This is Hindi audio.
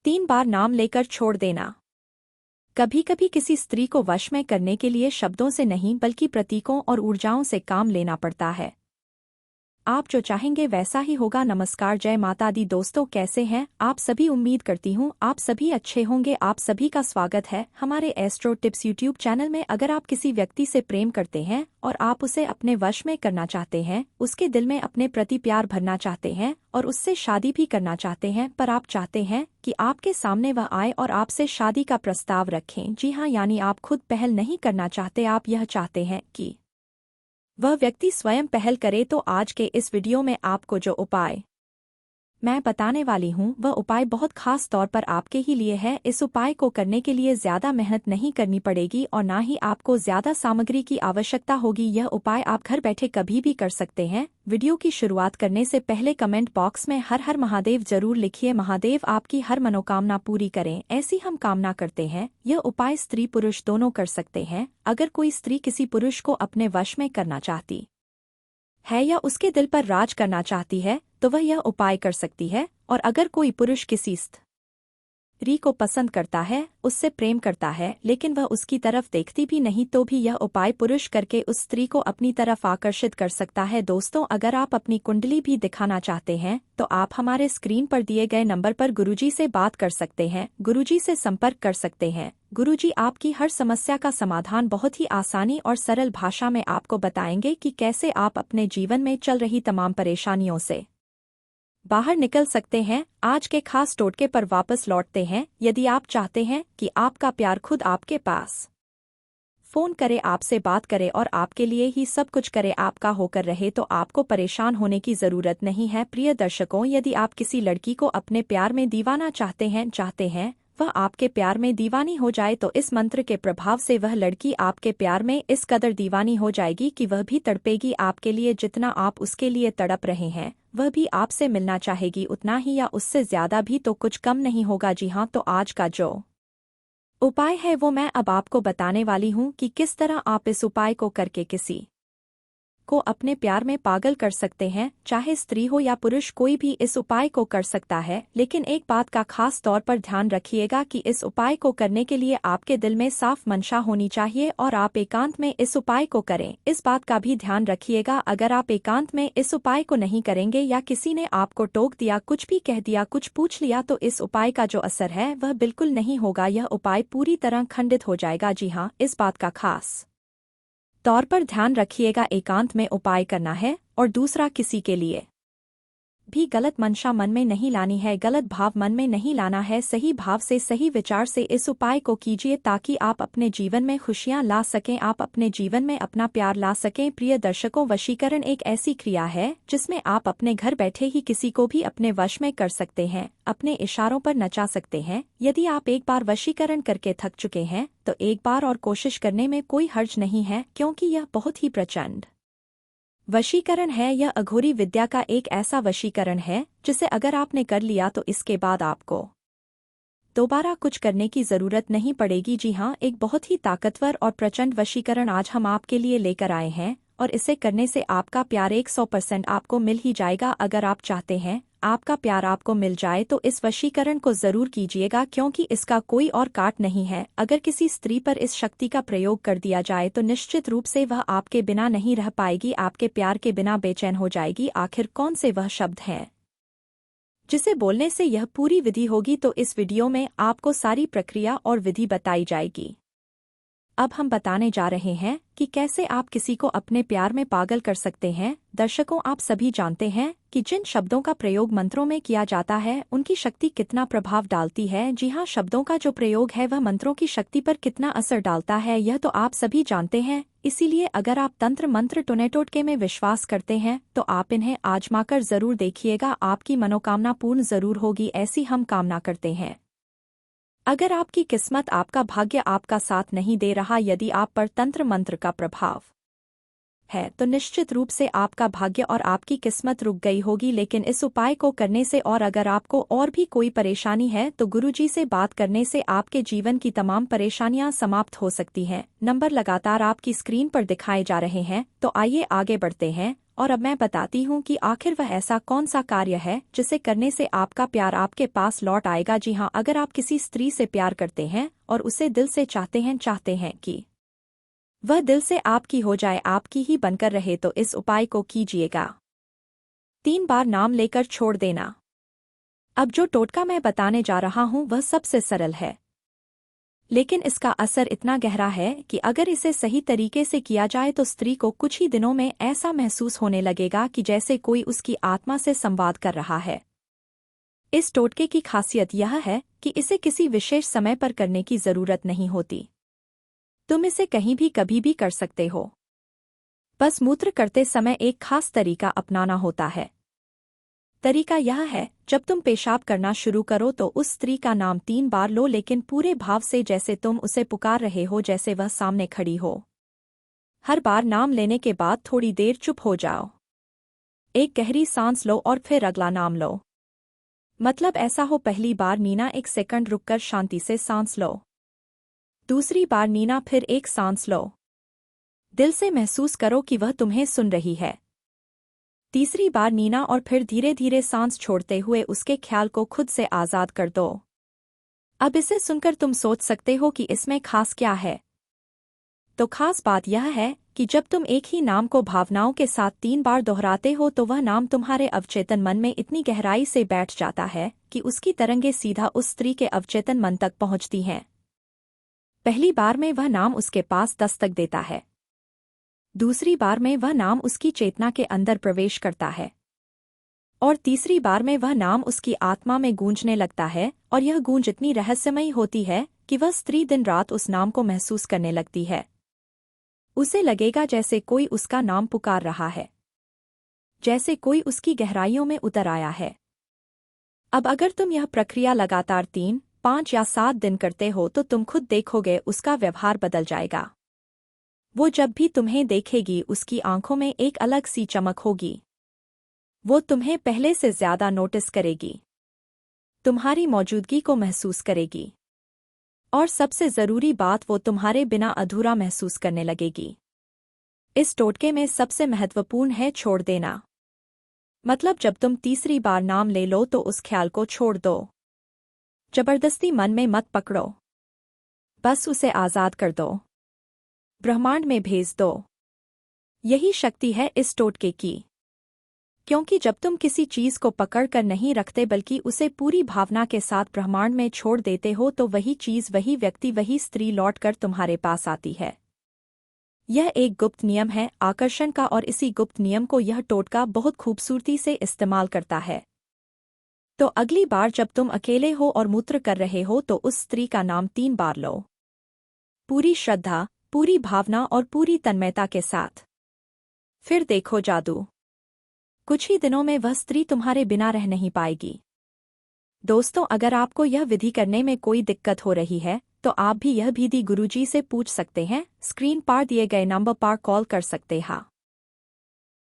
3 बार नाम लेकर छोड़ देना। कभी कभी किसी स्त्री को वश में करने के लिए शब्दों से नहीं बल्कि प्रतीकों और ऊर्जाओं से काम लेना पड़ता है। आप जो चाहेंगे वैसा ही होगा। नमस्कार, जय माता दी दोस्तों, कैसे हैं आप सभी। उम्मीद करती हूँ आप सभी अच्छे होंगे। आप सभी का स्वागत है हमारे एस्ट्रो टिप्स यूट्यूब चैनल में। अगर आप किसी व्यक्ति से प्रेम करते हैं और आप उसे अपने वश में करना चाहते हैं, उसके दिल में अपने प्रति प्यार भरना चाहते हैं और उससे शादी भी करना चाहते हैं, पर आप चाहते हैं कि आपके सामने वह आए और आपसे शादी का प्रस्ताव रखें। जी हाँ, यानी आप खुद पहल नहीं करना चाहते, आप यह चाहते हैं कि वह व्यक्ति स्वयं पहल करे। तो आज के इस वीडियो में आपको जो उपाय मैं बताने वाली हूँ वह उपाय बहुत खास तौर पर आपके ही लिए है। इस उपाय को करने के लिए ज्यादा मेहनत नहीं करनी पड़ेगी और ना ही आपको ज्यादा सामग्री की आवश्यकता होगी। यह उपाय आप घर बैठे कभी भी कर सकते हैं। वीडियो की शुरुआत करने से पहले कमेंट बॉक्स में हर हर महादेव जरूर लिखिए। महादेव आपकी हर मनोकामना पूरी करें, ऐसी हम कामना करते हैं। यह उपाय स्त्री पुरुष दोनों कर सकते हैं। अगर कोई स्त्री किसी पुरुष को अपने वश में करना चाहती है या उसके दिल पर राज करना चाहती है तो वह यह उपाय कर सकती है। और अगर कोई पुरुष किसी स्त्री को पसंद करता है, उससे प्रेम करता है, लेकिन वह उसकी तरफ देखती भी नहीं, तो भी यह उपाय पुरुष करके उस स्त्री को अपनी तरफ आकर्षित कर सकता है। दोस्तों, अगर आप अपनी कुंडली भी दिखाना चाहते हैं तो आप हमारे स्क्रीन पर दिए गए नंबर पर गुरुजी से बात कर सकते हैं, गुरुजी से संपर्क कर सकते हैं। गुरुजी आपकी हर समस्या का समाधान बहुत ही आसानी और सरल भाषा में आपको बताएंगे कि कैसे आप अपने जीवन में चल रही तमाम परेशानियों से बाहर निकल सकते हैं। आज के खास टोटके पर वापस लौटते हैं। यदि आप चाहते हैं कि आपका प्यार खुद आपके पास फोन करे, आपसे बात करे और आपके लिए ही सब कुछ करे, आपका होकर रहे, तो आपको परेशान होने की जरूरत नहीं है। प्रिय दर्शकों, यदि आप किसी लड़की को अपने प्यार में दीवाना चाहते हैं वह आपके प्यार में दीवानी हो जाए, तो इस मंत्र के प्रभाव से वह लड़की आपके प्यार में इस कदर दीवानी हो जाएगी कि वह भी तड़पेगी आपके लिए। जितना आप उसके लिए तड़प रहे हैं वह भी आपसे मिलना चाहेगी, उतना ही या उससे ज्यादा भी, तो कुछ कम नहीं होगा। जी हाँ, तो आज का जो उपाय है वो मैं अब आपको बताने वाली हूँ कि किस तरह आप इस उपाय को करके किसी को अपने प्यार में पागल कर सकते हैं। चाहे स्त्री हो या पुरुष, कोई भी इस उपाय को कर सकता है। लेकिन एक बात का खास तौर पर ध्यान रखिएगा कि इस उपाय को करने के लिए आपके दिल में साफ मंशा होनी चाहिए और आप एकांत में इस उपाय को करें। इस बात का भी ध्यान रखिएगा, अगर आप एकांत में इस उपाय को नहीं करेंगे या किसी ने आपको टोक दिया, कुछ भी कह दिया, कुछ पूछ लिया, तो इस उपाय का जो असर है वह बिल्कुल नहीं होगा। यह उपाय पूरी तरह खंडित हो जाएगा। जी हाँ, इस बात का खास तौर पर ध्यान रखिएगा, एकांत में उपाय करना है। और दूसरा, किसी के लिए भी गलत मंशा मन में नहीं लानी है, गलत भाव मन में नहीं लाना है। सही भाव से, सही विचार से इस उपाय को कीजिए ताकि आप अपने जीवन में खुशियां ला सकें, आप अपने जीवन में अपना प्यार ला सकें। प्रिय दर्शकों, वशीकरण एक ऐसी क्रिया है जिसमें आप अपने घर बैठे ही किसी को भी अपने वश में कर सकते हैं, अपने इशारों पर नचा सकते हैं। यदि आप एक बार वशीकरण करके थक चुके हैं तो एक बार और कोशिश करने में कोई हर्ज नहीं है, क्योंकि यह बहुत ही प्रचंड वशीकरण है। यह अघोरी विद्या का एक ऐसा वशीकरण है जिसे अगर आपने कर लिया तो इसके बाद आपको दोबारा कुछ करने की जरूरत नहीं पड़ेगी। जी हाँ, एक बहुत ही ताकतवर और प्रचंड वशीकरण आज हम आपके लिए लेकर आए हैं और इसे करने से आपका प्यार 100% आपको मिल ही जाएगा। अगर आप चाहते हैं आपका प्यार आपको मिल जाए तो इस वशीकरण को जरूर कीजिएगा, क्योंकि इसका कोई और काट नहीं है। अगर किसी स्त्री पर इस शक्ति का प्रयोग कर दिया जाए तो निश्चित रूप से वह आपके बिना नहीं रह पाएगी, आपके प्यार के बिना बेचैन हो जाएगी। आखिर कौन से वह शब्द हैं जिसे बोलने से यह पूरी विधि होगी, तो इस वीडियो में आपको सारी प्रक्रिया और विधि बताई जाएगी। अब हम बताने जा रहे हैं कि कैसे आप किसी को अपने प्यार में पागल कर सकते हैं। दर्शकों, आप सभी जानते हैं कि जिन शब्दों का प्रयोग मंत्रों में किया जाता है उनकी शक्ति कितना प्रभाव डालती है। जी हाँ, शब्दों का जो प्रयोग है वह मंत्रों की शक्ति पर कितना असर डालता है, यह तो आप सभी जानते हैं। इसीलिए अगर आप तंत्र मंत्र टोने टोटके में विश्वास करते हैं तो आप इन्हें आजमाकर जरूर देखिएगा, आपकी मनोकामना पूर्ण जरूर होगी, ऐसी हम कामना करते हैं। अगर आपकी किस्मत, आपका भाग्य आपका साथ नहीं दे रहा, यदि आप पर तंत्र मंत्र का प्रभाव है तो निश्चित रूप से आपका भाग्य और आपकी किस्मत रुक गई होगी। लेकिन इस उपाय को करने से और अगर आपको और भी कोई परेशानी है तो गुरुजी से बात करने से आपके जीवन की तमाम परेशानियां समाप्त हो सकती हैं। नंबर लगातार आपकी स्क्रीन पर दिखाए जा रहे हैं, तो आइए आगे बढ़ते हैं। और अब मैं बताती हूँ कि आखिर वह ऐसा कौन सा कार्य है जिसे करने से आपका प्यार आपके पास लौट आएगा। जी हाँ, अगर आप किसी स्त्री से प्यार करते हैं और उसे दिल से चाहते हैं कि वह दिल से आपकी हो जाए, आपकी ही बनकर रहे, तो इस उपाय को कीजिएगा। 3 बार नाम लेकर छोड़ देना। अब जो टोटका मैं बताने जा रहा हूँ वह सबसे सरल है, लेकिन इसका असर इतना गहरा है कि अगर इसे सही तरीके से किया जाए तो स्त्री को कुछ ही दिनों में ऐसा महसूस होने लगेगा कि जैसे कोई उसकी आत्मा से संवाद कर रहा है। इस टोटके की खासियत यह है कि इसे किसी विशेष समय पर करने की जरूरत नहीं होती। तुम इसे कहीं भी कभी भी कर सकते हो। बस मूत्र करते समय एक खास तरीका अपनाना होता है। तरीका यह है, जब तुम पेशाब करना शुरू करो तो उस स्त्री का नाम 3 बार लो, लेकिन पूरे भाव से, जैसे तुम उसे पुकार रहे हो, जैसे वह सामने खड़ी हो। हर बार नाम लेने के बाद थोड़ी देर चुप हो जाओ। एक गहरी सांस लो और फिर अगला नाम लो। मतलब ऐसा हो, पहली बार नीना 1 सेकंड रुककर शांति से सांस लो। दूसरी बार नीना, फिर एक सांस लो। दिल से महसूस करो कि वह तुम्हें सुन रही है। तीसरी बार नीना और फिर धीरे धीरे सांस छोड़ते हुए उसके ख्याल को खुद से आज़ाद कर दो। अब इसे सुनकर तुम सोच सकते हो कि इसमें खास क्या है। तो खास बात यह है कि जब तुम एक ही नाम को भावनाओं के साथ 3 बार दोहराते हो तो वह नाम तुम्हारे अवचेतन मन में इतनी गहराई से बैठ जाता है कि उसकी तरंगें सीधा उस स्त्री के अवचेतन मन तक पहुंचती हैं। पहली बार में वह नाम उसके पास दस्तक देता है। दूसरी बार में वह नाम उसकी चेतना के अंदर प्रवेश करता है। और तीसरी बार में वह नाम उसकी आत्मा में गूंजने लगता है, और यह गूंज इतनी रहस्यमयी होती है कि वह स्त्री दिन रात उस नाम को महसूस करने लगती है। उसे लगेगा जैसे कोई उसका नाम पुकार रहा है, जैसे कोई उसकी गहराइयों में उतर आया है। अब अगर तुम यह प्रक्रिया लगातार 3, 5 या 7 दिन करते हो तो तुम खुद देखोगे उसका व्यवहार बदल जाएगा। वो जब भी तुम्हें देखेगी उसकी आंखों में एक अलग सी चमक होगी। वो तुम्हें पहले से ज्यादा नोटिस करेगी, तुम्हारी मौजूदगी को महसूस करेगी, और सबसे जरूरी बात, वो तुम्हारे बिना अधूरा महसूस करने लगेगी। इस टोटके में सबसे महत्वपूर्ण है छोड़ देना। मतलब जब तुम तीसरी बार नाम ले लो तो उस ख्याल को छोड़ दो। जबरदस्ती मन में मत पकड़ो, बस उसे आज़ाद कर दो, ब्रह्मांड में भेज दो। यही शक्ति है इस टोटके की। क्योंकि जब तुम किसी चीज को पकड़ कर नहीं रखते बल्कि उसे पूरी भावना के साथ ब्रह्मांड में छोड़ देते हो तो वही चीज, वही व्यक्ति, वही स्त्री लौटकर तुम्हारे पास आती है। यह एक गुप्त नियम है आकर्षण का, और इसी गुप्त नियम को यह टोटका बहुत खूबसूरती से इस्तेमाल करता है। तो अगली बार जब तुम अकेले हो और मूत्र कर रहे हो तो उस स्त्री का नाम 3 बार लो, पूरी श्रद्धा, पूरी भावना और पूरी तन्मयता के साथ। फिर देखो जादू। कुछ ही दिनों में वह स्त्री तुम्हारे बिना रह नहीं पाएगी। दोस्तों, अगर आपको यह विधि करने में कोई दिक्कत हो रही है तो आप भी यह विधि गुरुजी से पूछ सकते हैं। स्क्रीन पर दिए गए नंबर पर कॉल कर सकते हैं।